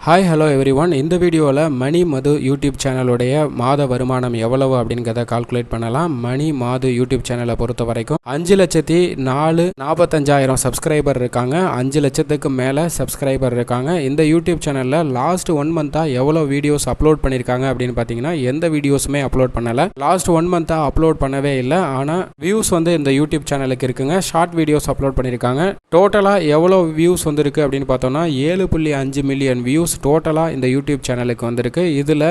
Hi hello everyone. இந்த வீடியோவில் மணி மது YouTube சேனலுடைய மாத வருமானம் எவ்வளவு அப்படிங்கிறத கால்குலேட் பண்ணலாம். மணி மாது யூடியூப் சேனலை பொறுத்த வரைக்கும் 5,04,45,000 சப்ஸ்கிரைபர் இருக்காங்க. 5 லட்சத்துக்கு மேலே சப்ஸ்கிரைபர் இருக்காங்க. இந்த யூடியூப் சேனலில் லாஸ்ட் 1 மந்த்தாக எவ்வளோ வீடியோஸ் அப்லோட் பண்ணியிருக்காங்க அப்படின்னு பார்த்தீங்கன்னா எந்த வீடியோஸுமே அப்லோட் பண்ணலை. லாஸ்ட் 1 மந்த்தாக அப்லோட் பண்ணவே இல்லை. ஆனால் வியூஸ் இந்த யூடியூப் சேனலுக்கு இருக்குங்க. ஷார்ட் வீடியோஸ் அப்லோட் பண்ணியிருக்காங்க. டோட்டலாக எவ்வளோ வியூஸ் வந்திருக்கு அப்படின்னு பார்த்தோம்னா 7.5 மில்லியன் வியூஸ் டோட்டலாக இந்த யூடியூப் சேனலுக்கு வந்திருக்கு. இதில்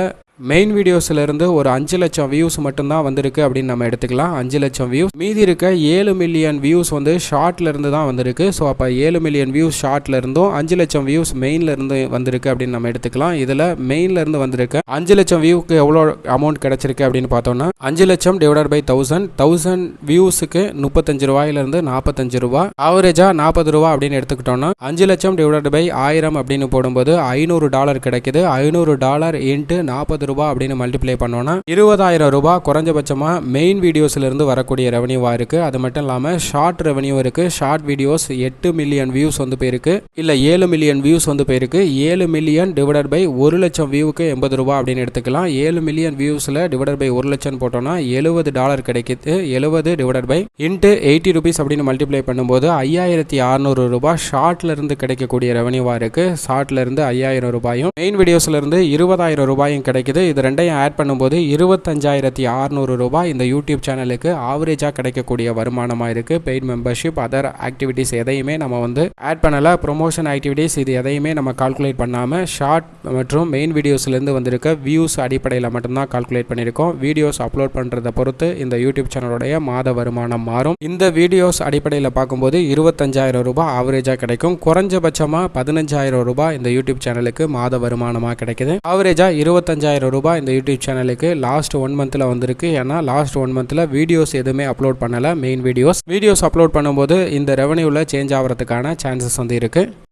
மெயின் வீடியோஸ்லேருந்து ஒரு 5 லட்சம் வியூஸ் மட்டும்தான் வந்திருக்கு அப்படின்னு நம்ம எடுத்துக்கலாம். 5 லட்சம் வியூஸ். மீதி இருக்க 7 மில்லியன் வியூஸ் ஷார்ட்லேருந்து தான் வந்திருக்கு. ஸோ அப்போ 7 மில்லியன் வியூஸ் ஷார்ட்லேருந்தும் 5 லட்சம் வியூஸ் மெயின்லேருந்து வந்திருக்கு அப்படின்னு நம்ம எடுத்துக்கலாம். இதில் மெயின்லேருந்து வந்திருக்கு 5 லட்சம் வியூக்கு எவ்வளோ அமௌண்ட் கிடச்சிருக்கு அப்படின்னு பார்த்தோம்னா 5 லட்சம் டிவைடட் பை 1000 வியூஸுக்கு 35 ரூபாயிலிருந்து 45 ரூபா, ஆவரேஜாக 40 ரூபா அப்படின்னு எடுத்துக்கிட்டோம்னா 5 லட்சம் டிவைடட் பை 1000 அப்படின்னு போடும்போது $500 கிடைக்குது. $500 இன்ட்டு 40 ரூபாய் அப்படின்னு மல்டிப்ளை பண்ணோம்னா 20,000 ரூபாய் குறைஞ்சபட்சமா மெயின் வீடியோஸ்ல இருந்து வரக்கூடிய ரெவன்யூவா இருக்கு. அது மட்டும் இல்லாம ஷார்ட் ரெவன்யூ இருக்கு. ஷார்ட் வீடியோஸ் 8 மில்லியன் வியூஸ் போயிருக்கு. இல்ல 7 மில்லியன் வியூஸ் போயிருக்கு. 7 மில்லியன் டிவைடட் பை 1 லட்சம் வியூக்கு 80 ரூபாய் அப்படின்னு எடுத்துக்கலாம். 7 மில்லியன் வியூஸ்ல டிவைடட் பை 1 லட்சம் போட்டோம்னா $70 கிடைக்குது. 70 டிவைடட் பை இன்ட்டு 80 ரூபீஸ் அப்படின்னு மல்டிப்ளை பண்ணும்போது 5,600 ரூபாய் ஷார்ட்ல இருந்து கிடைக்கக்கூடிய ரெவன்யூவா இருக்கு. ஷார்ட்ல இருந்து 5,000 ரூபாயும் மெயின் வீடியோஸ்ல இருந்து 20,000 ரூபாயும் கிடைக்குது. இது ரெண்டையும் ஆட் பண்ணும்போது 25,600 ரூபாய் இந்த யூடியூப் சேனலுக்கு ஆவரேஜாக கிடைக்கக்கூடிய வருமானமாக இருக்குது. பெய்ட் மெம்பர்ஷிப், அதர் ஆக்டிவிட்டீஸ் எதையுமே நம்ம ஆட் பண்ணலை. ப்ரொமோஷன் ஆக்டிவிட்டீஸ் இது எதையுமே நம்ம கால்குலேட் பண்ணாமல் ஷார்ட் மற்றும் மெயின் வீடியோஸ்லேருந்து வந்திருக்க வியூஸ் அடிப்படையில் மட்டும்தான் கால்குலேட் பண்ணியிருக்கோம். வீடியோஸ் அப்லோட் பண்ணுறதை பொறுத்து இந்த யூடியூப் சேனலுடைய மாத வருமானம் மாறும். இந்த வீடியோஸ் அடிப்படையில் பார்க்கும்போது 25,000 ரூபாய் ஆவரேஜாக கிடைக்கும். குறைஞ்சபட்சமாக 15,000 ரூபாய் இந்த யூடியூப் சேனலுக்கு மாத வருமானமாக கிடைக்குது. ஆவரேஜாக 25,000 ரூபாய் இந்த யூடியூப் சேனலுக்கு லாஸ்ட் 1 மந்த்தில் வந்திருக்கு. ஏன்னா லாஸ்ட் 1 மந்த்தில் வீடியோஸ் எதுவுமே அப்லோட் பண்ணலை. மெயின் வீடியோஸ் அப்லோட் பண்ணும்போது இந்த ரெவன்யூவில் சேஞ்ச் ஆகிறதுக்கான சான்சஸ் இருக்கு.